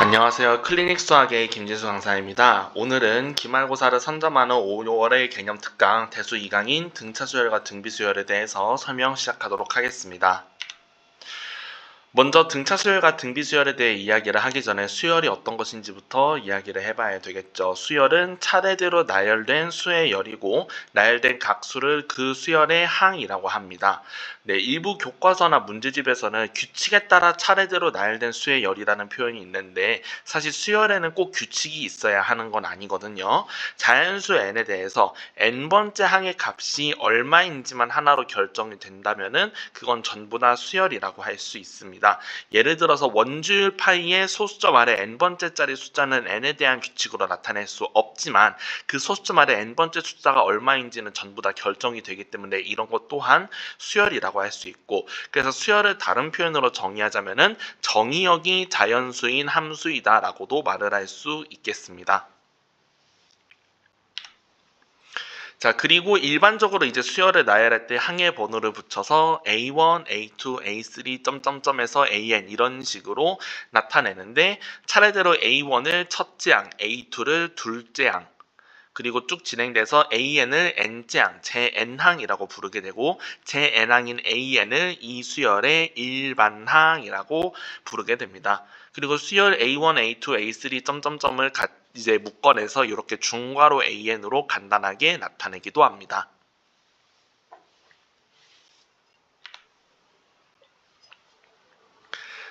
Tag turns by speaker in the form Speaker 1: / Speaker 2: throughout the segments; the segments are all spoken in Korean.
Speaker 1: 안녕하세요. 클리닉 수학의 김진수 강사입니다. 오늘은 기말고사를 선점하는 5월의 개념 특강 대수 2강인 등차 수열과 등비 수열에 대해서 설명 시작하도록 하겠습니다. 먼저 등차 수열과 등비 수열에 대해 이야기를 하기 전에 수열이 어떤 것인지부터 이야기를 해봐야 되겠죠. 수열은 차례대로 나열된 수의 열이고 나열된 각 수를 그 수열의 항이라고 합니다. 네, 일부 교과서나 문제집에서는 규칙에 따라 차례대로 나열된 수의 열이라는 표현이 있는데 사실 수열에는 꼭 규칙이 있어야 하는 건 아니거든요. 자연수 n에 대해서 n번째 항의 값이 얼마인지만 하나로 결정이 된다면은 그건 전부 다 수열이라고 할 수 있습니다. 예를 들어서 원주율 파이의 소수점 아래 n번째짜리 숫자는 n에 대한 규칙으로 나타낼 수 없지만 그 소수점 아래 n번째 숫자가 얼마인지는 전부 다 결정이 되기 때문에 이런 것 또한 수열이라고 할 수 있고, 그래서 수열을 다른 표현으로 정의하자면은 정의역이 자연수인 함수이다 라고도 말을 할 수 있겠습니다. 자, 그리고 일반적으로 이제 수열을 나열할 때 항의 번호를 붙여서 A1, A2, A3 점점점에서 AN 이런 식으로 나타내는데 차례대로 A1을 첫째 항, A2를 둘째 항, 그리고 쭉 진행돼서 AN을 n째 항, 제n항이라고 부르게 되고 제n항인 AN을 이 수열의 일반항이라고 부르게 됩니다. 그리고 수열 A1, A2, A3 점점점을 이제 묶어내서 이렇게 중괄호 AN으로 간단하게 나타내기도 합니다.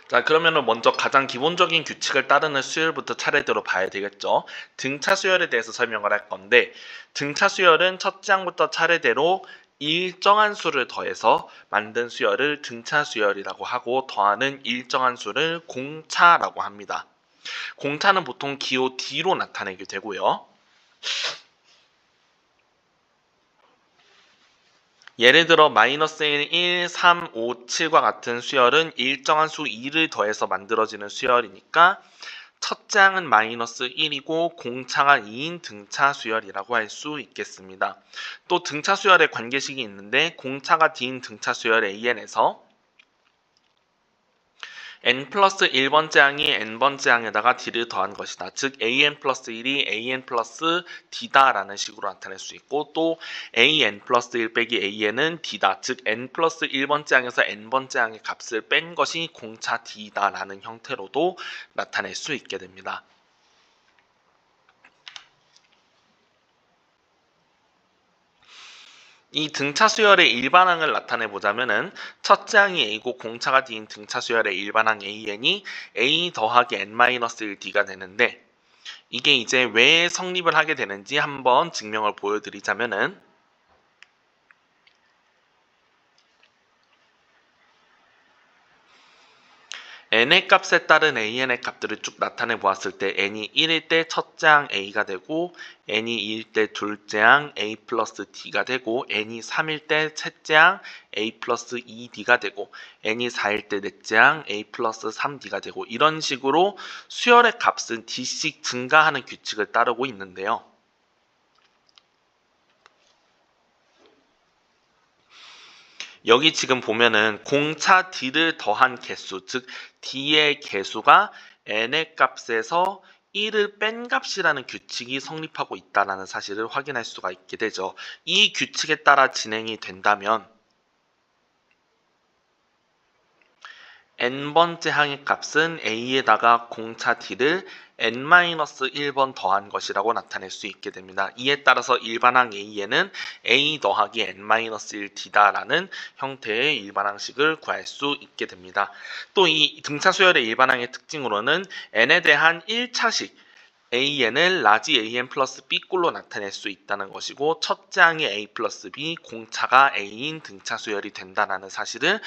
Speaker 1: 자, 그러면은 먼저 가장 기본적인 규칙을 따르는 수열부터 차례대로 봐야 되겠죠. 등차 수열에 대해서 설명을 할 건데, 등차 수열은 첫째 항부터 차례대로 일정한 수를 더해서 만든 수열을 등차 수열이라고 하고 더하는 일정한 수를 공차라고 합니다. 공차는 보통 기호 D로 나타내게 되고요. 예를 들어 마이너스 1, 3, 5, 7과 같은 수열은 일정한 수 2를 더해서 만들어지는 수열이니까 첫째 항은 마이너스 1이고 공차가 2인 등차 수열이라고 할 수 있겠습니다. 또 등차 수열의 관계식이 있는데 공차가 D인 등차 수열 AN에서 n 플러스 1번째 항이 n번째 항에다가 d를 더한 것이다. 즉 an 플러스 1이 an 플러스 d다 라는 식으로 나타낼 수 있고, 또 an 플러스 1 빼기 an은 d다. 즉 n 플러스 1번째 항에서 n번째 항의 값을 뺀 것이 공차 d다 라는 형태로도 나타낼 수 있게 됩니다. 이 등차 수열의 일반항을 나타내 보자면은 첫째 항이 a고 공차가 d인 등차 수열의 일반항 an이 a 더하기 n-1d가 되는데, 이게 이제 왜 성립을 하게 되는지 한번 증명을 보여드리자면은 n의 값에 따른 an의 값들을 쭉 나타내 보았을 때 n이 1일 때 첫째 항 a가 되고 n이 2일 때 둘째 항 a 플러스 d가 되고 n이 3일 때 셋째 항 a 플러스 2d가 되고 n이 4일 때 넷째 항 a 플러스 3d가 되고 이런 식으로 수열의 값은 d씩 증가하는 규칙을 따르고 있는데요. 여기 지금 보면은 공차 d를 더한 개수, 즉 d의 개수가 n의 값에서 1을 뺀 값이라는 규칙이 성립하고 있다는 사실을 확인할 수가 있게 되죠. 이 규칙에 따라 진행이 된다면 n번째 항의 값은 a에다가 공차 d를 n-1번 더한 것이라고 나타낼 수 있게 됩니다. 이에 따라서 일반항 a에는 a 더하기 n-1d다 라는 형태의 일반항식을 구할 수 있게 됩니다. 또 이 등차 수열의 일반항의 특징으로는 n에 대한 1차식 an을 라지 an 플러스 b꼴로 나타낼 수 있다는 것이고, 첫째 항이 a 플러스 b, 공차가 a인 등차 수열이 된다는 사실을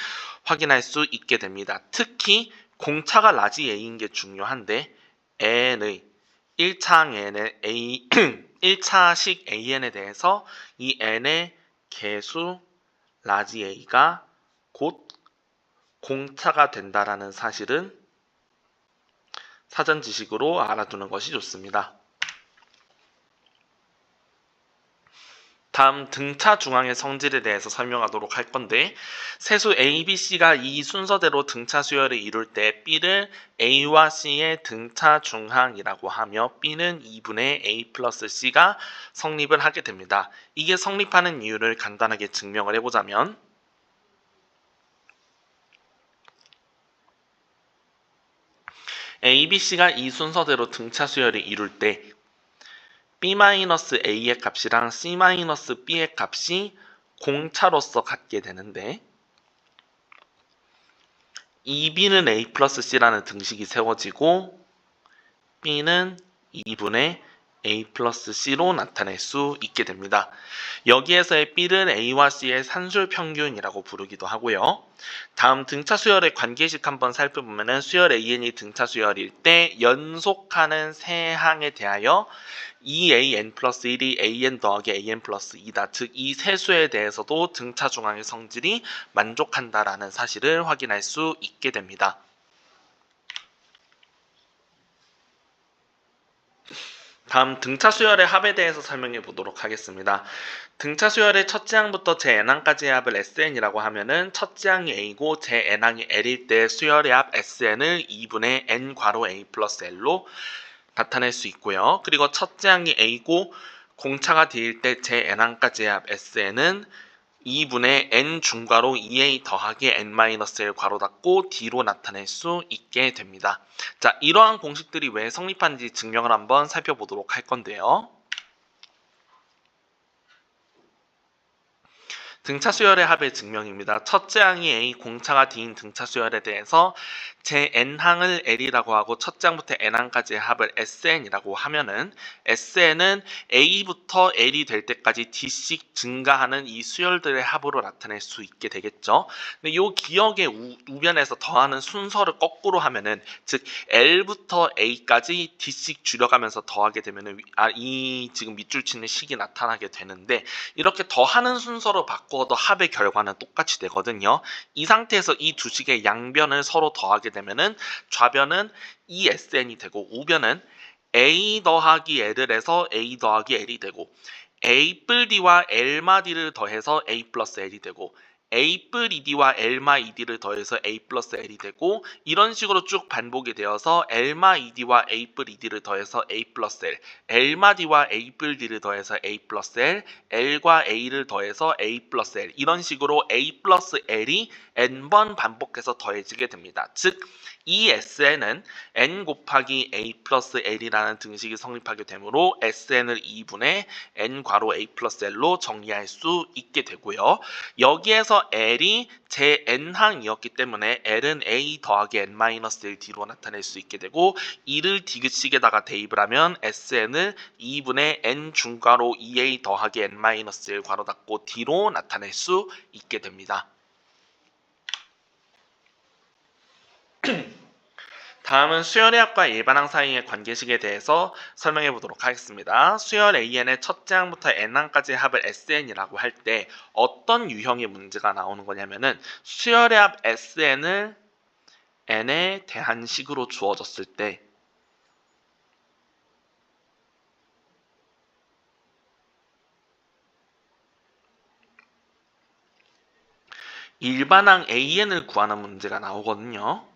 Speaker 1: 확인할 수 있게 됩니다. 특히 공차가 라지 a인 게 중요한데 n의 1차항 n의 a 1차식 an에 대해서 이 n의 개수 라지 a가 곧 공차가 된다라는 사실은 사전 지식으로 알아두는 것이 좋습니다. 다음 등차 중앙의 성질에 대해서 설명하도록 할 건데 세수 A, B, C가 이 순서대로 등차 수열을 이룰 때 B를 A와 C의 등차 중항이라고 하며 B는 2분의 A 플러스 C가 성립을 하게 됩니다. 이게 성립하는 이유를 간단하게 증명을 해보자면 A, B, C가 이 순서대로 등차 수열을 이룰 때 B-A의 값이랑 C-B의 값이 공차로서 같게 되는데 2B는 A 플러스 C라는 등식이 세워지고 B는 2분의 A 플러스 C로 나타낼 수 있게 됩니다. 여기에서의 B를 A와 C의 산술 평균이라고 부르기도 하고요. 다음 등차 수열의 관계식 한번 살펴보면 수열 AN이 등차 수열일 때 연속하는 세 항에 대하여 2AN 플러스 1이 AN 더하기 AN 플러스 2다. 즉 이 세 수에 대해서도 등차 중앙의 성질이 만족한다라는 사실을 확인할 수 있게 됩니다. 다음 등차 수열의 합에 대해서 설명해 보도록 하겠습니다. 등차 수열의 첫째 항부터 제n항까지의 합을 SN이라고 하면은 첫째 항이 A고 제n항이 L일 때 수열의 합 SN을 2분의 N 괄호 A 플러스 L로 나타낼 수 있고요. 그리고 첫째 항이 A고 공차가 D일 때 제n항까지의 합 SN은 2분의 n 중괄호 2a 더하기 n-1 괄호 닫고 d로 나타낼 수 있게 됩니다. 자, 이러한 공식들이 왜 성립하는지 증명을 한번 살펴보도록 할 건데요. 등차 수열의 합의 증명입니다. 첫째 항이 A, 공차가 D인 등차 수열에 대해서 제 n항을 L이라고 하고 첫째 항부터 n항까지의 합을 SN이라고 하면은 SN은 A부터 L이 될 때까지 D씩 증가하는 이 수열들의 합으로 나타낼 수 있게 되겠죠. 근데 이 기억의 우변에서 더하는 순서를 거꾸로 하면은 즉 L부터 A까지 D씩 줄여가면서 더하게 되면은 이 지금 밑줄 치는 식이 나타나게 되는데 이렇게 더하는 순서로 바꿔도 합의 결과는 똑같이 되거든요. 이 상태에서 이 두 식의 양변을 서로 더하게 되면은 좌변은 ESN이 되고 우변은 A 더하기 L을 해서 A 더하기 L이 되고 A 뿔 D와 L마 D를 더해서 A 플러스 L이 되고 A 뿔 ED와 L마 ED를 더해서 A 플러스 L이 되고 이런 식으로 쭉 반복이 되어서 L마 ED와 A 뿔 ED를 더해서 A 플러스 L, L마 D와 A 뿔 D를 더해서 A 플러스 L, L과 A를 더해서 A 플러스 L 이런 식으로 A 플러스 L이 N번 반복해서 더해지게 됩니다. 즉 이 SN은 N 곱하기 A 플러스 L이라는 등식이 성립하게 되므로 SN을 2분의 N 괄호 A 플러스 L로 정리할 수 있게 되고요. 여기에서 L이 제 N항이었기 때문에 L은 A 더하기 N-1 D로 나타낼 수 있게 되고 이를 디귿식에다가 대입을 하면 SN을 2분의 N 중괄호 2A 더하기 N-1 괄호 닫고 D로 나타낼 수 있게 됩니다. 다음은 수열의 합과 일반항 사이의 관계식에 대해서 설명해 보도록 하겠습니다. 수열 AN의 첫째 항부터 n항까지의 합을 SN이라고 할 때 어떤 유형의 문제가 나오는 거냐면은 수열의 합 SN을 n에 대한 식으로 주어졌을 때 일반항 AN을 구하는 문제가 나오거든요.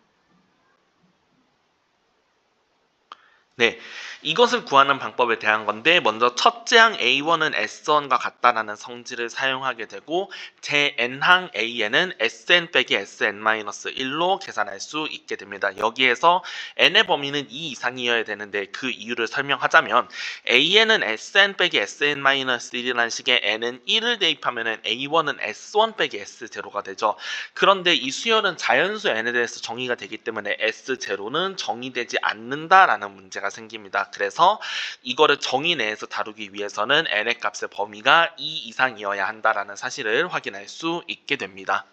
Speaker 1: 네, 이것을 구하는 방법에 대한 건데 먼저 첫째 항 A1은 S1과 같다라는 성질을 사용하게 되고 제 n항 AN은 SN 빼기 SN-1로 계산할 수 있게 됩니다. 여기에서 n의 범위는 2 이상이어야 되는데 그 이유를 설명하자면 AN은 SN 빼기 SN-1이라는 식의 n은 1을 대입하면 A1은 S1 빼기 S0가 되죠. 그런데 이 수열은 자연수 n에 대해서 정의가 되기 때문에 S0는 정의되지 않는다라는 문제가 생깁니다. 그래서 이거를 정의 내에서 다루기 위해서는 n의 값의 범위가 2 이상이어야 한다라는 사실을 확인할 수 있게 됩니다.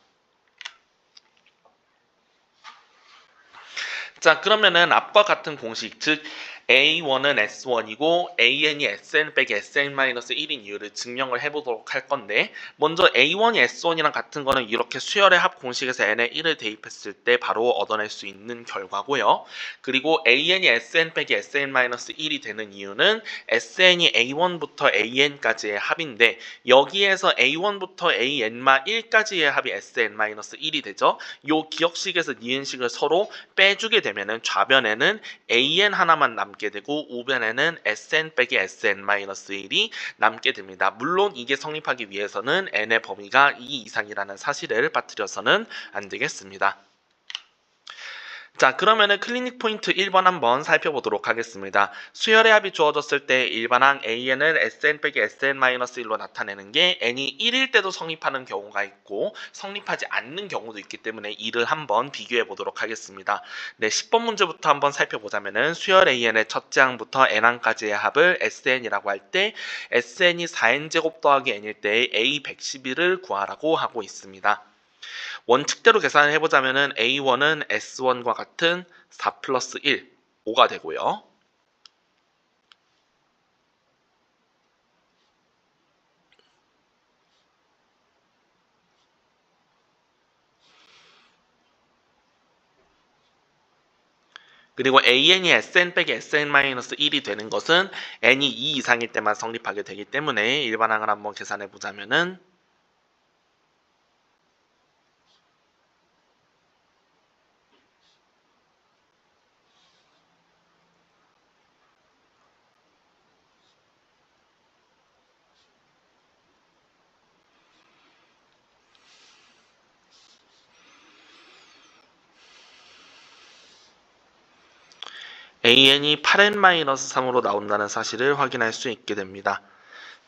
Speaker 1: 자, 그러면은 앞과 같은 공식, 즉 A1은 S1이고 AN이 SN 빼기 SN-1인 이유를 증명을 해보도록 할 건데, 먼저 A1이 S1이랑 같은 거는 이렇게 수열의 합 공식에서 N에 1을 대입했을 때 바로 얻어낼 수 있는 결과고요. 그리고 AN이 SN 빼기 SN-1이 되는 이유는 SN이 A1부터 AN까지의 합인데, 여기에서 A1부터 AN-1까지의 합이 SN-1이 되죠. 요 기억식에서 니은식을 서로 빼주게 되면은 좌변에는 AN 하나만 남게 되고 우변에는 SN 빼기 SN-1이 남게 됩니다. 물론 이게 성립하기 위해서는 n의 범위가 2 이상이라는 사실을 빠뜨려서는 안 되겠습니다. 자, 그러면은 클리닉 포인트 1번 한번 살펴보도록 하겠습니다. 수열의 합이 주어졌을 때 일반항 AN을 SN 빼기 SN-1로 나타내는 게 n이 1일 때도 성립하는 경우가 있고 성립하지 않는 경우도 있기 때문에 이를 한번 비교해 보도록 하겠습니다. 네, 10번 문제부터 한번 살펴보자면은 수열 AN의 첫째 항부터 n항까지의 합을 SN이라고 할 때 SN이 4n제곱 더하기 n일 때 A 111을 구하라고 하고 있습니다. 원칙대로 계산을 해보자면은 A1은 S1과 같은 4 플러스 1, 5가 되고요. 그리고 AN이 SN 빼기 SN-1이 되는 것은 n이 2 이상일 때만 성립하게 되기 때문에 일반항을 한번 계산해 보자면은 AN이 8n-3으로 나온다는 사실을 확인할 수 있게 됩니다.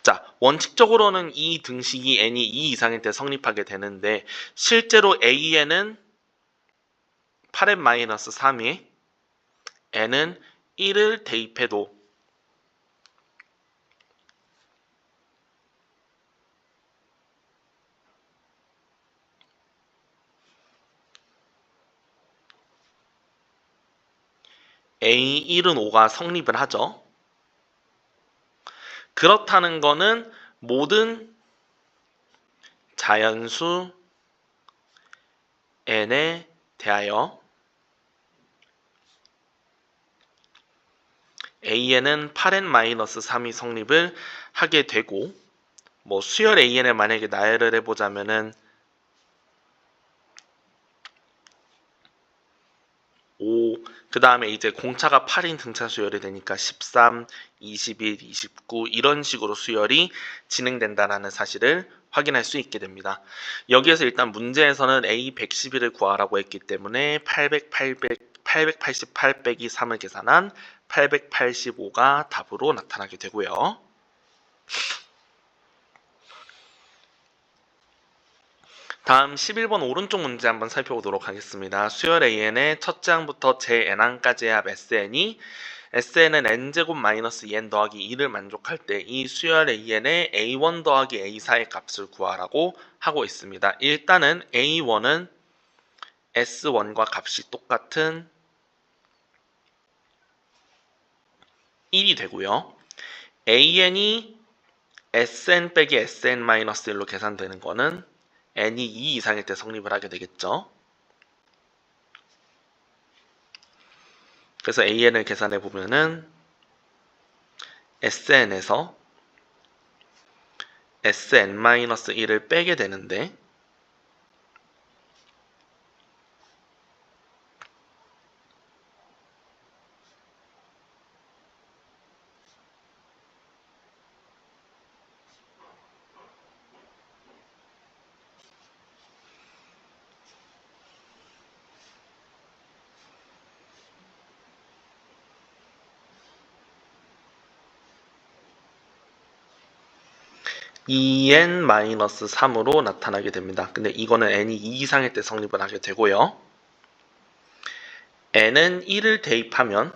Speaker 1: 자, 원칙적으로는 이 등식이 n이 2 이상일 때 성립하게 되는데 실제로 AN은 8n-3에 n은 1을 대입해도 A1은 5가 성립을 하죠. 그렇다는 거는 모든 자연수 n에 대하여 AN은 8n-3이 성립을 하게 되고, 뭐 수열 AN을 만약에 나열을 해보자면은 5, 그 다음에 이제 공차가 8인 등차 수열이 되니까 13, 21, 29 이런 식으로 수열이 진행된다는 사실을 확인할 수 있게 됩니다. 여기에서 일단 문제에서는 A 111을 구하라고 했기 때문에 888 빼기 3을 계산한 885가 답으로 나타나게 되고요. 다음 11번 오른쪽 문제 한번 살펴보도록 하겠습니다. 수열 AN의 첫째 항부터 JN항까지의 합 SN이 SN은 n제곱 마이너스 2n 더하기 2를 만족할 때 이 수열 AN의 A1 더하기 A4의 값을 구하라고 하고 있습니다. 일단은 A1은 S1과 값이 똑같은 1이 되고요. AN이 SN 빼기 SN-1로 계산되는 거는 n이 2 이상일 때 성립을 하게 되겠죠. 그래서 AN을 계산해 보면은 SN에서 SN-1을 빼게 되는데 EN-3으로 나타나게 됩니다. 근데 이거는 n이 2 이상일 때 성립을 하게 되고요. n은 1을 대입하면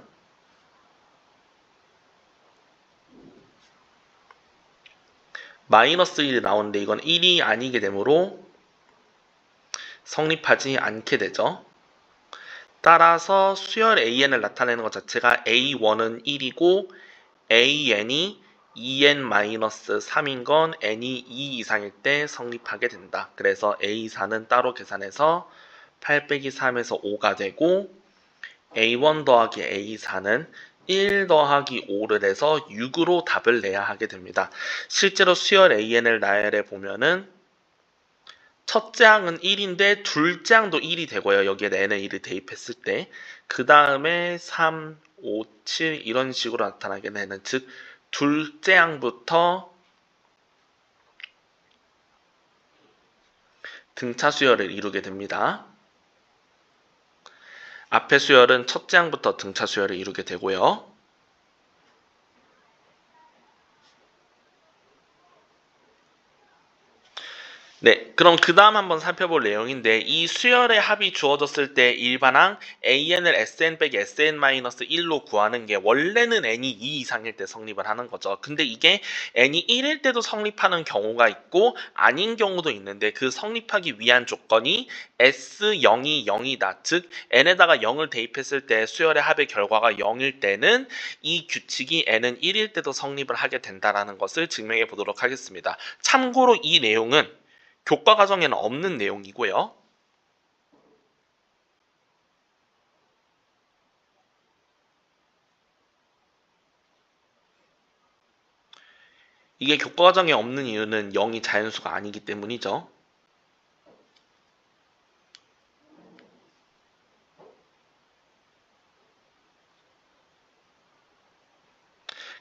Speaker 1: 마이너스 1이 나오는데 이건 1이 아니게 되므로 성립하지 않게 되죠. 따라서 수열 AN을 나타내는 것 자체가 A1은 1이고 AN이 2n-3인 건 n이 2 이상일 때 성립하게 된다. 그래서 A4는 따로 계산해서 8 빼기 3에서 5가 되고 A1 더하기 A4는 1 더하기 5를 해서 6으로 답을 내야 하게 됩니다. 실제로 수열 AN을 나열해 보면은 첫째 항은 1인데 둘째 항도 1이 되고요. 여기에 n을 1을 대입했을 때 그 다음에 3, 5, 7 이런 식으로 나타나게 되는, 즉 둘째 항부터 등차 수열을 이루게 됩니다. 앞의 수열은 첫째 항부터 등차 수열을 이루게 되고요. 네, 그럼 그 다음 한번 살펴볼 내용인데, 이 수열의 합이 주어졌을 때 일반항 AN을 SN 빼기 SN-1로 구하는 게 원래는 N이 2 이상일 때 성립을 하는 거죠. 근데 이게 N이 1일 때도 성립하는 경우가 있고 아닌 경우도 있는데, 그 성립하기 위한 조건이 S0이 0이다. 즉 N에다가 0을 대입했을 때 수열의 합의 결과가 0일 때는 이 규칙이 N은 1일 때도 성립을 하게 된다는 것을 증명해 보도록 하겠습니다. 참고로 이 내용은 교과 과정에는 없는 내용이고요. 이게 교과 과정에 없는 이유는 0이 자연수가 아니기 때문이죠.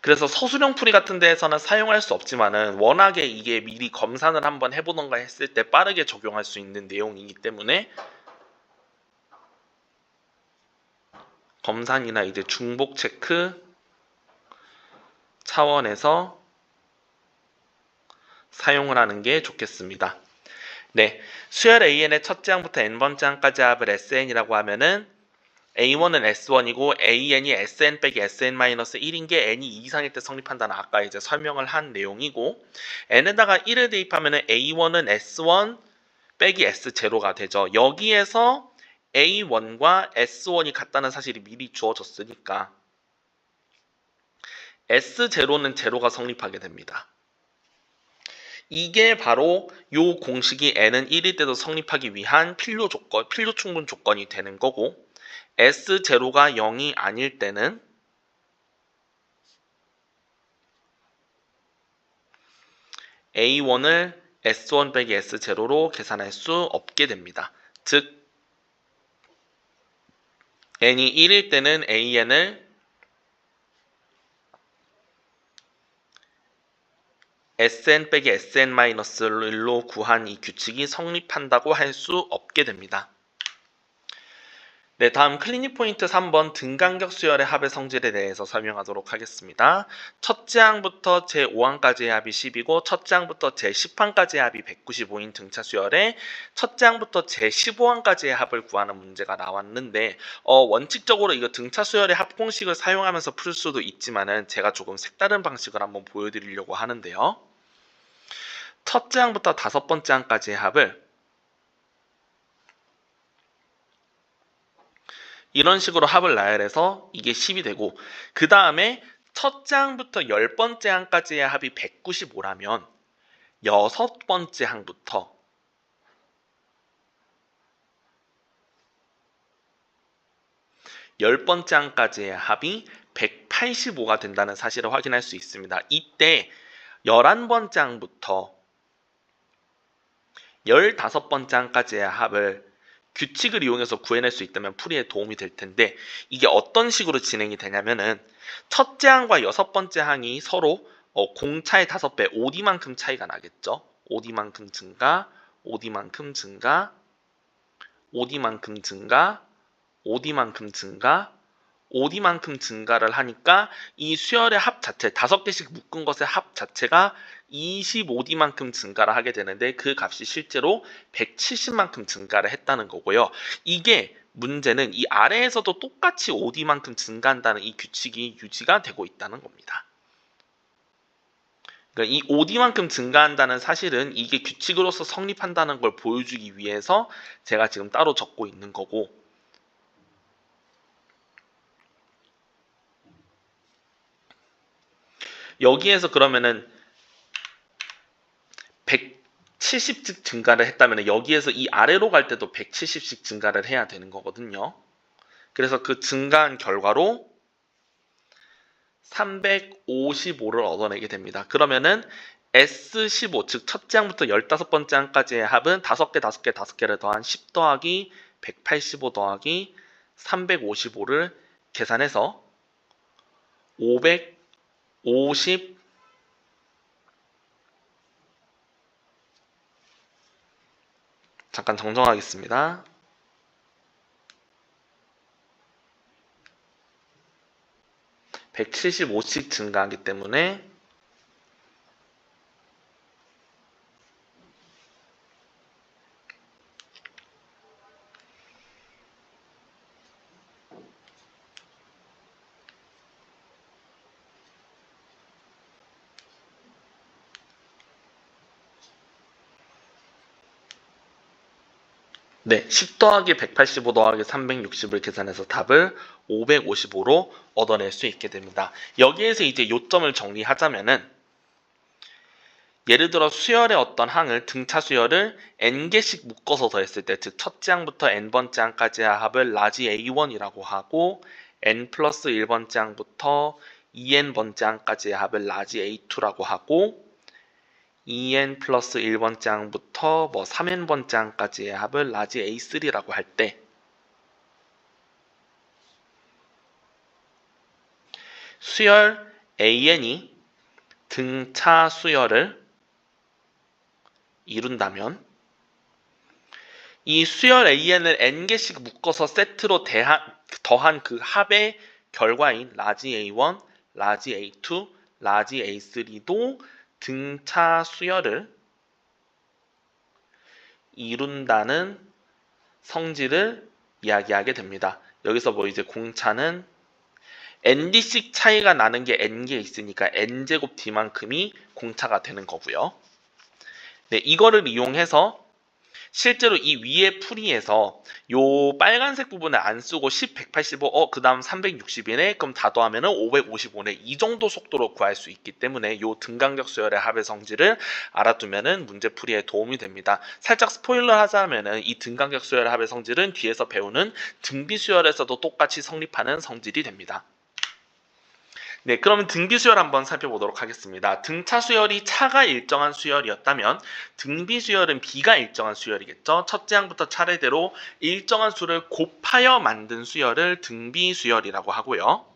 Speaker 1: 그래서 서술형 풀이 같은 데에서는 사용할 수 없지만은 워낙에 이게 미리 검산을 한번 해보던가 했을 때 빠르게 적용할 수 있는 내용이기 때문에 검산이나 이제 중복 체크 차원에서 사용을 하는 게 좋겠습니다. 네, 수열 AN의 첫째 항부터 n번째 항까지 합을 SN이라고 하면은 A1은 S1이고 AN이 SN 빼기 SN-1인 게 n이 2 이상일 때 성립한다는 아까 이제 설명을 한 내용이고, n에다가 1을 대입하면은 A1은 S1 빼기 S0가 되죠. 여기에서 A1과 S1이 같다는 사실이 미리 주어졌으니까 S0는 제로가 성립하게 됩니다. 이게 바로 요 공식이 n은 1일 때도 성립하기 위한 필요 충분 조건이 되는 거고, S0가 0이 아닐 때는 A1을 S1 빼기 S0로 계산할 수 없게 됩니다. 즉 n이 1일 때는 AN을 SN 빼기 SN-1로 구한 이 규칙이 성립한다고 할 수 없게 됩니다. 네, 다음 클리닉 포인트 3번 등간격 수열의 합의 성질에 대해서 설명하도록 하겠습니다. 첫째 항부터 제5항까지의 합이 10이고 첫째 항부터 제10항까지의 합이 195인 등차 수열에 첫째 항부터 제15항까지의 합을 구하는 문제가 나왔는데, 원칙적으로 이거 등차 수열의 합 공식을 사용하면서 풀 수도 있지만은 제가 조금 색다른 방식을 한번 보여드리려고 하는데요. 첫째 항부터 다섯 번째 항까지의 합을 이런 식으로 합을 나열해서 이게 10이 되고, 그 다음에 첫째 항부터 10번째 항까지의 합이 195라면 여섯 번째 항부터 열 번째 항까지의 합이 185가 된다는 사실을 확인할 수 있습니다. 이때 11번째 항부터 15번째 항까지의 합을 규칙을 이용해서 구해낼 수 있다면 풀이에 도움이 될 텐데, 이게 어떤 식으로 진행이 되냐면은 첫째 항과 여섯 번째 항이 서로 공차의 5배 5D만큼 차이가 나겠죠. 5D만큼 증가, 5D만큼 증가, 5D만큼 증가, 5D만큼 증가, 5D만큼 증가를 하니까 이 수열의 합 자체, 5개씩 묶은 것의 합 자체가 25D만큼 증가를 하게 되는데, 그 값이 실제로 170만큼 증가를 했다는 거고요. 이게 문제는 이 아래에서도 똑같이 5D만큼 증가한다는 이 규칙이 유지가 되고 있다는 겁니다. 그러니까 이 5D만큼 증가한다는 사실은 이게 규칙으로서 성립한다는 걸 보여주기 위해서 제가 지금 따로 적고 있는 거고, 여기에서 그러면은 170씩 증가를 했다면 여기에서 이 아래로 갈 때도 170씩 증가를 해야 되는 거거든요. 그래서 그 증가한 결과로 355를 얻어내게 됩니다. 그러면은 S15, 즉 첫째 항부터 15번째 항까지의 합은 5개, 5개, 5개를 더한 10 더하기 185 더하기 355를 계산해서 550 잠깐 정정하겠습니다. 175씩 증가하기 때문에 네, 10 더하기 185 더하기 360을 계산해서 답을 555로 얻어낼 수 있게 됩니다. 여기에서 이제 요점을 정리하자면은 예를 들어 수열의 어떤 항을 등차 수열을 n개씩 묶어서 더했을 때, 즉 첫째 항부터 n번째 항까지의 합을 라지 A1이라고 하고 n 플러스 1번째 항부터 2n번째 항까지의 합을 라지 A2라고 하고 2n 플러스 1번째 항부터 3n번째 항까지의 합을 라지 A3라고 할 때 수열 an이 등차 수열을 이룬다면 이 수열 an을 n개씩 묶어서 세트로 더한 그 합의 결과인 라지 A1, 라지 A2, 라지 A3도 등차 수열을 이룬다는 성질을 이야기하게 됩니다. 여기서 이제 공차는 nd씩 차이가 나는 게 n개 있으니까 n제곱 d만큼이 공차가 되는 거고요. 네, 이거를 이용해서 실제로 이 위에 풀이에서 요 빨간색 부분을 안 쓰고 10, 185, 그 다음 360이네? 그럼 다 더하면 555네. 이 정도 속도로 구할 수 있기 때문에 요 등간격 수열의 합의 성질을 알아두면 문제 풀이에 도움이 됩니다. 살짝 스포일러 하자면 이 등간격 수열의 합의 성질은 뒤에서 배우는 등비 수열에서도 똑같이 성립하는 성질이 됩니다. 네, 그러면 등비 수열 한번 살펴보도록 하겠습니다. 등차 수열이 차가 일정한 수열이었다면 등비 수열은 비가 일정한 수열이겠죠. 첫째 항부터 차례대로 일정한 수를 곱하여 만든 수열을 등비 수열이라고 하고요.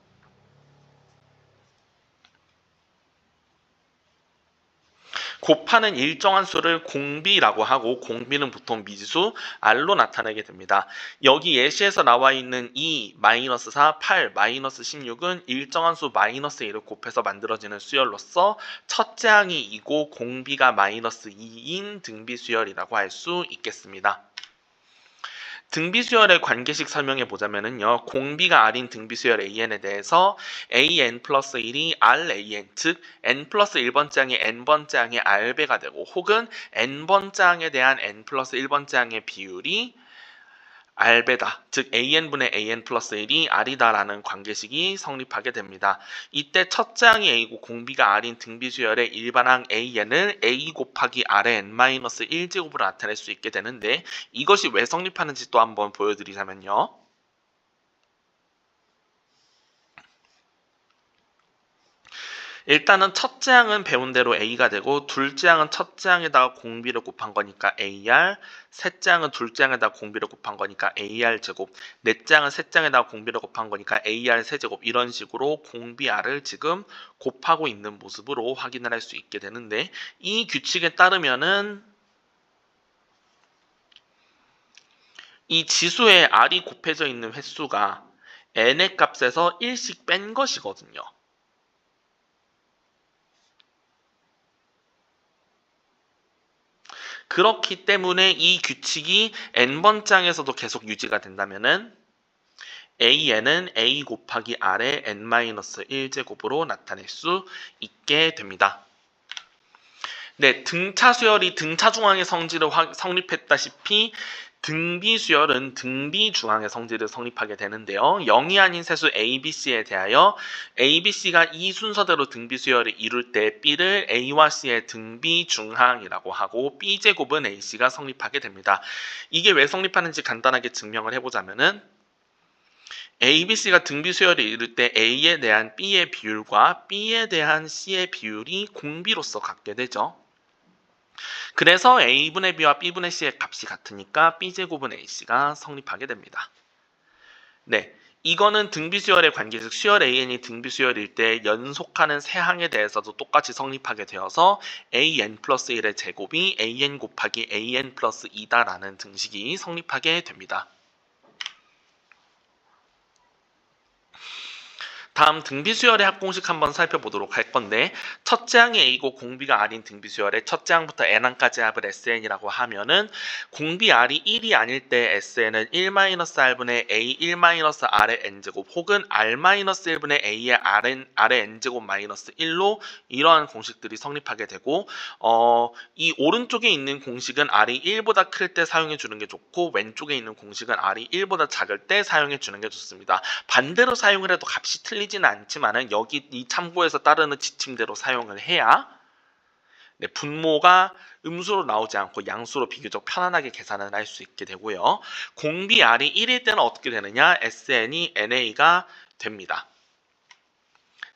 Speaker 1: 곱하는 일정한 수를 공비라고 하고 공비는 보통 미지수 R로 나타내게 됩니다. 여기 예시에서 나와 있는 2, -4, 8, -16은 일정한 수 -1을 곱해서 만들어지는 수열로서 첫째 항이 2고 공비가 -2인 등비 수열이라고 할 수 있겠습니다. 등비 수열의 관계식 설명해 보자면요. 공비가 R인 등비 수열 AN에 대해서 AN 플러스 1이 RAN, 즉 N 플러스 1번째 항이 N번째 항의 R배가 되고 혹은 N번째 항에 대한 N 플러스 1번째 항의 비율이 R배다. 즉 AN분의 AN 플러스 1이 R이다 라는 관계식이 성립하게 됩니다. 이때 첫째 항이 A고 공비가 R인 등비수열의 일반항 AN을 A 곱하기 R의 N-1제곱으로 나타낼 수 있게 되는데 이것이 왜 성립하는지 또 한번 보여드리자면요. 일단은 첫째 항은 배운 대로 A가 되고 둘째 항은 첫째 항에다가 공비를 곱한 거니까 AR, 셋째 항은 둘째 항에다가 공비를 곱한 거니까 AR 제곱, 넷째 항은 셋째 항에다가 공비를 곱한 거니까 AR 세제곱, 이런 식으로 공비 R을 지금 곱하고 있는 모습으로 확인을 할 수 있게 되는데 이 규칙에 따르면은 이 지수에 R이 곱해져 있는 횟수가 n의 값에서 1씩 뺀 것이거든요. 그렇기 때문에 이 규칙이 n번째 항에서도 계속 유지가 된다면은 AN은 A 곱하기 R의 N-1제곱으로 나타낼 수 있게 됩니다. 네, 등차 수열이 등차 중앙의 성질을 성립했다시피 등비수열은 등비중앙의 성질을 성립하게 되는데요. 0이 아닌 세수 A, B, C에 대하여 A, B, C가 이 순서대로 등비수열을 이룰 때 B를 A와 C의 등비중항이라고 하고 B제곱은 AC가 성립하게 됩니다. 이게 왜 성립하는지 간단하게 증명을 해보자면은 A, B, C가 등비수열을 이룰 때 A에 대한 B의 비율과 B에 대한 C의 비율이 공비로서 같게 되죠. 그래서 A분의 B와 B분의 C의 값이 같으니까 B제곱은 AC가 성립하게 됩니다. 네, 이거는 등비수열의 관계, 즉 수열 AN이 등비수열일 때 연속하는 세 항에 대해서도 똑같이 성립하게 되어서 AN 플러스 1의 제곱이 AN 곱하기 AN 플러스 2다라는 등식이 성립하게 됩니다. 다음 등비수열의 합공식 한번 살펴보도록 할 건데 첫째 항이 A고 공비가 R인 등비수열의 첫째 항부터 N항까지 합을 SN이라고 하면은 공비 R이 1이 아닐 때 SN은 1-R분의 A 1-R의 N제곱 혹은 R-1분의 A의 R의 N제곱 마이너스 1로 이러한 공식들이 성립하게 되고 이 오른쪽에 있는 공식은 R이 1보다 클 때 사용해 주는 게 좋고 왼쪽에 있는 공식은 R이 1보다 작을 때 사용해 주는 게 좋습니다. 반대로 사용을 해도 값이 틀리지는 않지만은 여기 이 참고에서 따르는 지침대로 사용을 해야 분모가 음수로 나오지 않고 양수로 비교적 편안하게 계산을 할 수 있게 되고요. 공비 R이 1일 때는 어떻게 되느냐? SN이 NA가 됩니다.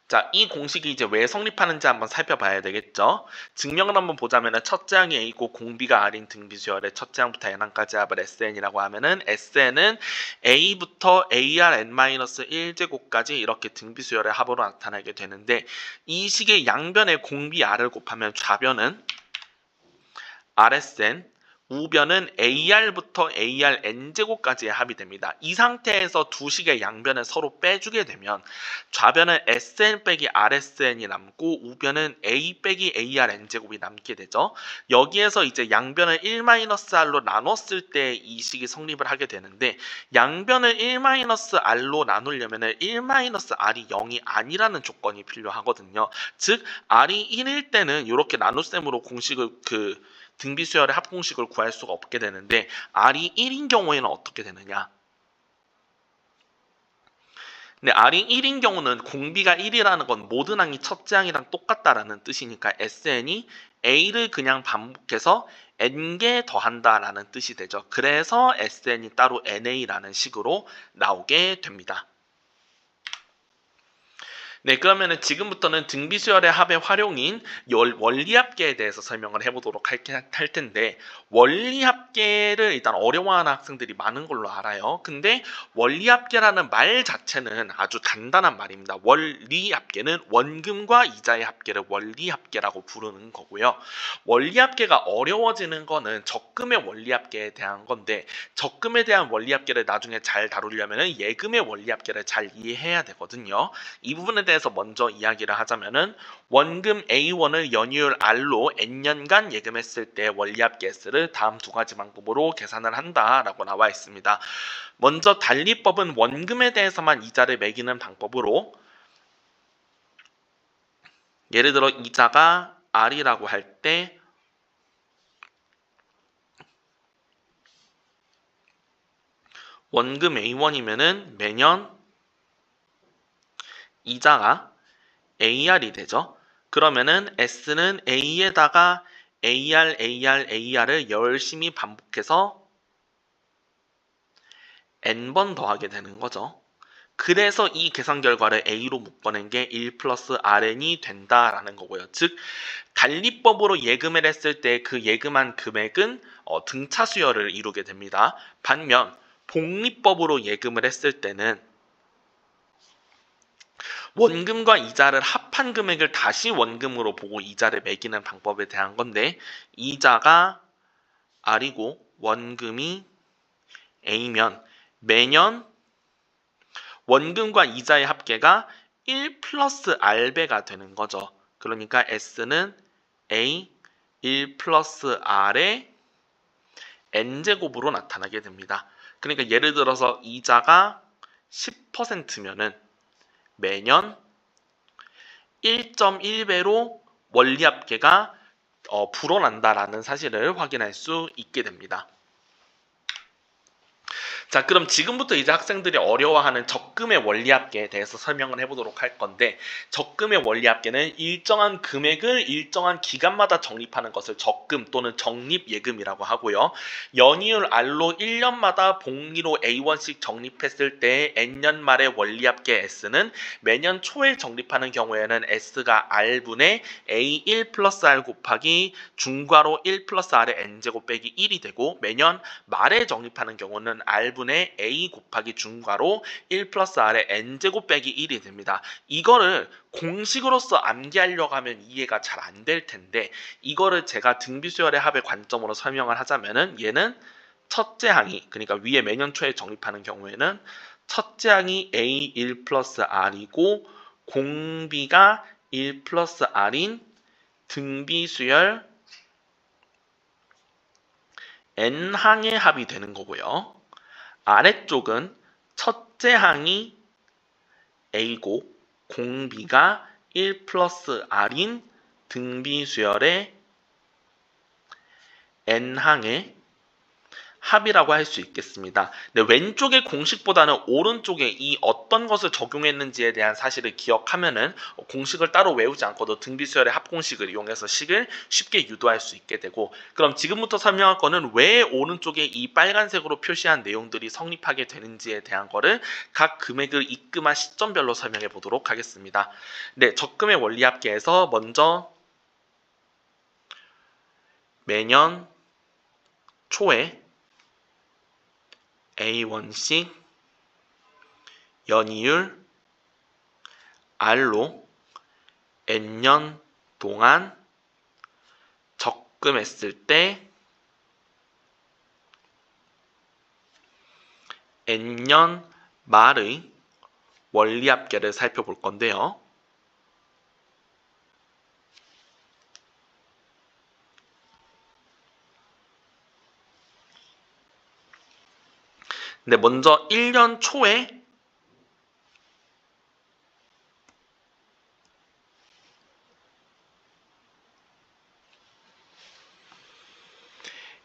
Speaker 1: 자, 이 공식이 이제 왜 성립하는지 한번 살펴봐야 되겠죠. 증명을 한번 보자면은 첫째 항이 A고 공비가 R인 등비수열의 첫째 항부터 N항까지 합을 SN이라고 하면은 SN은 A부터 ARN-1제곱까지 이렇게 등비수열의 합으로 나타나게 되는데 이 식의 양변에 공비 R을 곱하면 좌변은 RSN, 우변은 AR부터 ARN제곱까지의 합이 됩니다. 이 상태에서 두 식의 양변을 서로 빼주게 되면 좌변은 SN 빼기 RSN이 남고 우변은 A 빼기 ARN제곱이 남게 되죠. 여기에서 이제 양변을 1-R로 나눴을 때 이 식이 성립을 하게 되는데 양변을 1-R로 나누려면 1-R이 0이 아니라는 조건이 필요하거든요. 즉 R이 1일 때는 이렇게 나눗셈으로 공식을 등비수열의 합공식을 구할 수가 없게 되는데 R이 1인 경우에는 어떻게 되느냐? 근데 R이 1인 경우는 공비가 1이라는 건 모든 항이 첫째 항이랑 똑같다라는 뜻이니까 SN이 A를 그냥 반복해서 N개 더한다라는 뜻이 되죠. 그래서 SN이 따로 NA라는 식으로 나오게 됩니다. 네, 그러면은 지금부터는 등비수열의 합의 활용인 원리합계에 대해서 설명을 해보도록 할 텐데 원리합계를 일단 어려워하는 학생들이 많은 걸로 알아요. 근데 원리합계라는 말 자체는 아주 단단한 말입니다. 원리합계는 원금과 이자의 합계를 원리합계라고 부르는 거고요. 원리합계가 어려워지는 거는 적금의 원리합계에 대한 건데 적금에 대한 원리합계를 나중에 잘 다루려면 예금의 원리합계를 잘 이해해야 되거든요. 이 부분에 대해서 먼저 이야기를 하자면은 원금 A1을 연이율 R로 N년간 예금했을 때 원리합계 S를 다음 두 가지 방법으로 계산을 한다라고 나와 있습니다. 먼저 달리법은 원금에 대해서만 이자를 매기는 방법으로 예를 들어 이자가 R이라고 할 때 원금 A1이면은 매년 이자가 AR이 되죠. 그러면은 S는 A에다가 AR을 열심히 반복해서 N번 더하게 되는 거죠. 그래서 이 계산 결과를 A로 묶어낸 게 1 플러스 RN이 된다라는 거고요. 즉 달리법으로 예금을 했을 때 그 예금한 금액은 등차 수열을 이루게 됩니다. 반면 복리법으로 예금을 했을 때는 원금과 이자를 합한 금액을 다시 원금으로 보고 이자를 매기는 방법에 대한 건데 이자가 R이고 원금이 A면 매년 원금과 이자의 합계가 1 플러스 R배가 되는 거죠. 그러니까 S는 A 1 플러스 R의 N제곱으로 나타나게 됩니다. 그러니까 예를 들어서 이자가 10%면은 매년 1.1배로 원리합계가 불어난다라는 사실을 확인할 수 있게 됩니다. 자, 그럼 지금부터 이제 학생들이 어려워하는 적금의 원리합계에 대해서 설명을 해보도록 할 건데, 적금의 원리합계는 일정한 금액을 일정한 기간마다 적립하는 것을 적금 또는 적립예금이라고 하고요. 연이율 R로 1년마다 복리로 A1씩 적립했을 때 N년 말의 원리합계 S는 매년 초에 적립하는 경우에는 S가 R분의 A1 플러스 R 곱하기 중괄호 1 플러스 R의 N제곱 빼기 1이 되고, 매년 말에 적립하는 경우는 R분의 A 곱하기 중괄호 1 플러스 R의 N제곱 빼기 1이 됩니다. 이거를 공식으로서 암기하려고 하면 이해가 잘 안 될 텐데, 이거를 제가 등비수열의 합의 관점으로 설명을 하자면은, 얘는 첫째 항이, 그러니까 위에 매년 초에 적립하는 경우에는 첫째 항이 A1 플러스 R이고 공비가 1 플러스 R인 등비수열 N항의 합이 되는 거고요. 아래쪽은 첫째 항이 A고 공비가 1 플러스 R인 등비수열의 N항의 합이라고 할 수 있겠습니다. 근데 왼쪽의 공식보다는 오른쪽에 이 어떤 것을 적용했는지에 대한 사실을 기억하면은 공식을 따로 외우지 않고도 등비수열의 합공식을 이용해서 식을 쉽게 유도할 수 있게 되고, 그럼 지금부터 설명할 거는 왜 오른쪽에 이 빨간색으로 표시한 내용들이 성립하게 되는지에 대한 거를 각 금액을 입금한 시점별로 설명해 보도록 하겠습니다. 네, 적금의 원리합계에서 먼저 매년 초에 A1씩 연이율 R로 N년 동안 적금했을 때 N년 말의 원리합계를 살펴볼 건데요. 근데 먼저 1년 초에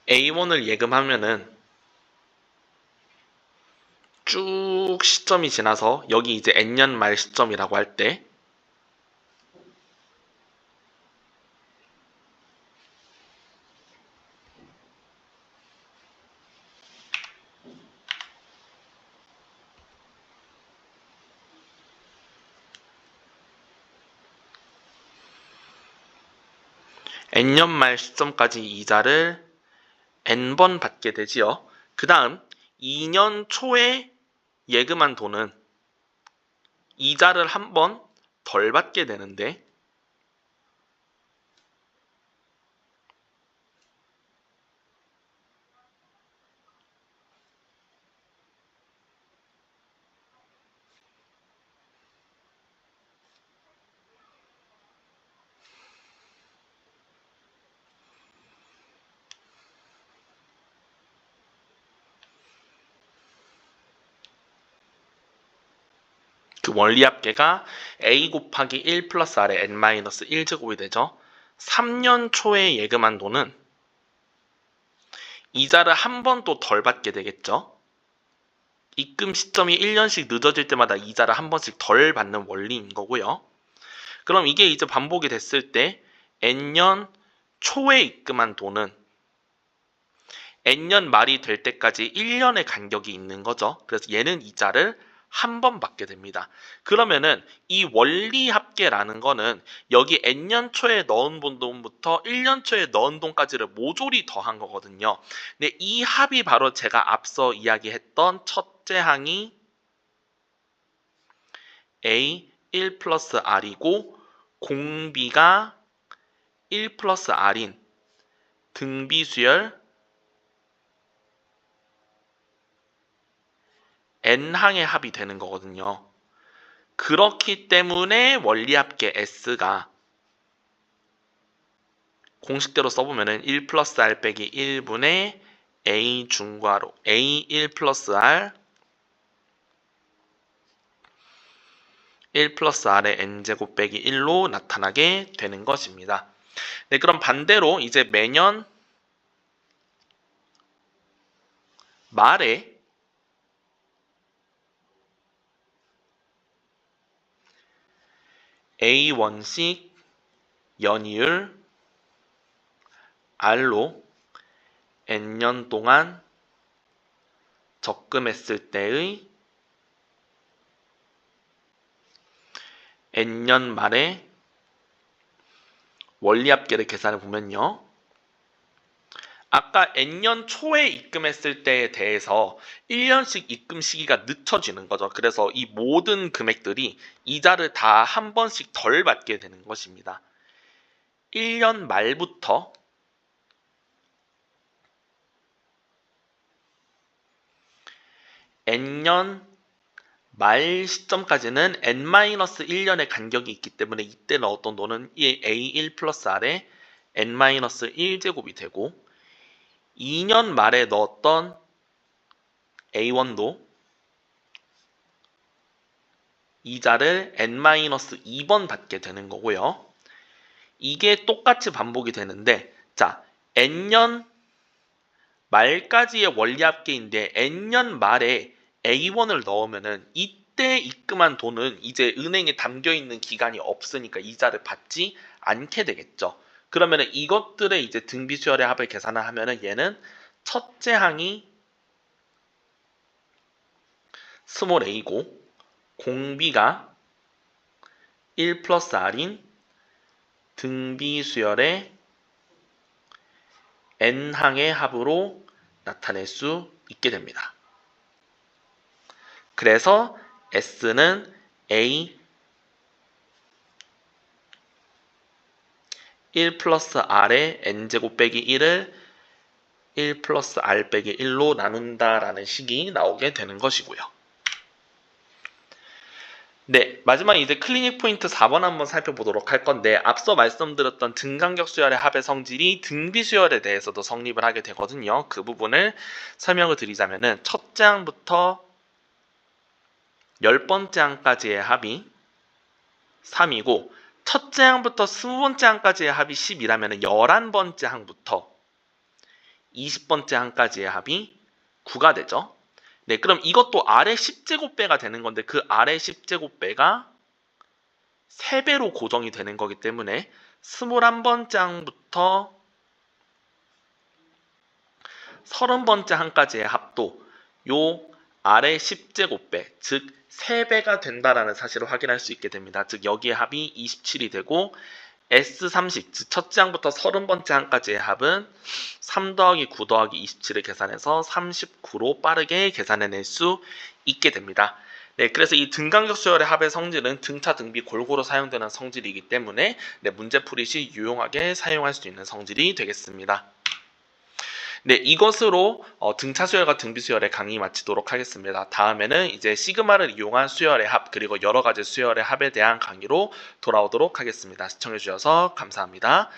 Speaker 1: A1을 예금하면은 쭉 시점이 지나서 여기 이제 N년 말 시점이라고 할 때 N년 말 시점까지 이자를 N번 받게 되지요. 그 다음 2년 초에 예금한 돈은 이자를 한 번 덜 받게 되는데, 그 원리합계가 A 곱하기 1 플러스 R의 N-1제곱이 되죠. 3년 초에 예금한 돈은 이자를 한 번 또 덜 받게 되겠죠. 입금 시점이 1년씩 늦어질 때마다 이자를 한 번씩 덜 받는 원리인 거고요. 그럼 이게 이제 반복이 됐을 때 N년 초에 입금한 돈은 N년 말이 될 때까지 1년의 간격이 있는 거죠. 그래서 얘는 이자를 한 번 받게 됩니다. 그러면은 이 원리 합계라는 거는 여기 N년 초에 넣은 돈부터 1년 초에 넣은 돈까지를 모조리 더한 거거든요. 근데 이 합이 바로 제가 앞서 이야기했던 첫째 항이 A 1 플러스 R이고 공비가 1 플러스 R인 등비수열 N항의 합이 되는 거거든요. 그렇기 때문에 원리합계 S가 공식대로 써보면은 1 플러스 R 빼기 1분의 A 중괄호 A 1 플러스 R 1 플러스 R의 N제곱 빼기 1로 나타나게 되는 것입니다. 네, 그럼 반대로 이제 매년 말에 A1씩 연이율 R로 N년 동안 적금했을 때의 N년 말에 원리합계를 계산해 보면요. 아까 N년 초에 입금했을 때에 대해서 1년씩 입금 시기가 늦춰지는 거죠. 그래서 이 모든 금액들이 이자를 다 한 번씩 덜 받게 되는 것입니다. 1년 말부터 N년 말 시점까지는 N-1년의 간격이 있기 때문에 이때 넣었던 노는 A1 플러스 R에 N-1제곱이 되고 2년 말에 넣었던 A1도 이자를 N-2번 받게 되는 거고요. 이게 똑같이 반복이 되는데 자, N년 말까지의 원리합계인데 N년 말에 A1을 넣으면은 이때 입금한 돈은 이제 은행에 담겨있는 기간이 없으니까 이자를 받지 않게 되겠죠. 그러면은 이것들의 이제 등비수열의 합을 계산을 하면은 얘는 첫째 항이 스몰 a고 공비가 1 플러스 r인 등비수열의 n항의 합으로 나타낼 수 있게 됩니다. 그래서 S는 A 1 플러스 R의 N제곱 빼기 1을 1 플러스 R 빼기 1로 나눈다라는 식이 나오게 되는 것이고요. 네, 마지막 이제 클리닉 포인트 4번 한번 살펴보도록 할 건데 앞서 말씀드렸던 등간격 수열의 합의 성질이 등비 수열에 대해서도 성립을 하게 되거든요. 그 부분을 설명을 드리자면은 첫째 항부터 10번째 항까지의 합이 3이고 첫째 항부터 20번째 항까지의 합이 10이라면 11번째 항부터 20번째 항까지의 합이 9가 되죠. 네, 그럼 이것도 아래 10제곱배가 되는 건데 그 아래 10제곱배가 3배로 고정이 되는 거기 때문에 21번째 항부터 30번째 항까지의 합도 요 아래 10제곱배, 즉 3배가 된다라는 사실을 확인할 수 있게 됩니다. 즉 여기의 합이 27이 되고 S30, 즉 첫째 항부터 30번째 항까지의 합은 3 더하기 9 더하기 27을 계산해서 39로 빠르게 계산해낼 수 있게 됩니다. 네, 그래서 이 등간격 수열의 합의 성질은 등차 등비 골고루 사용되는 성질이기 때문에 네, 문제풀이 시 유용하게 사용할 수 있는 성질이 되겠습니다. 네, 이것으로 등차 수열과 등비 수열의 강의 마치도록 하겠습니다. 다음에는 이제 시그마를 이용한 수열의 합 그리고 여러 가지 수열의 합에 대한 강의로 돌아오도록 하겠습니다. 시청해 주셔서 감사합니다.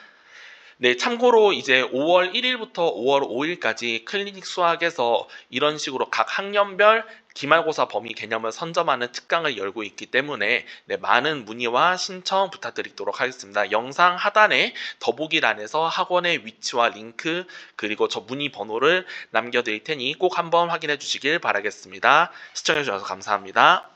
Speaker 1: 네, 참고로 이제 5월 1일부터 5월 5일까지 클리닉 수학에서 이런 식으로 각 학년별 기말고사 범위 개념을 선점하는 특강을 열고 있기 때문에 네, 많은 문의와 신청 부탁드리도록 하겠습니다. 영상 하단에 더보기란에서 학원의 위치와 링크 그리고 저 문의 번호를 남겨드릴 테니 꼭 한번 확인해 주시길 바라겠습니다. 시청해 주셔서 감사합니다.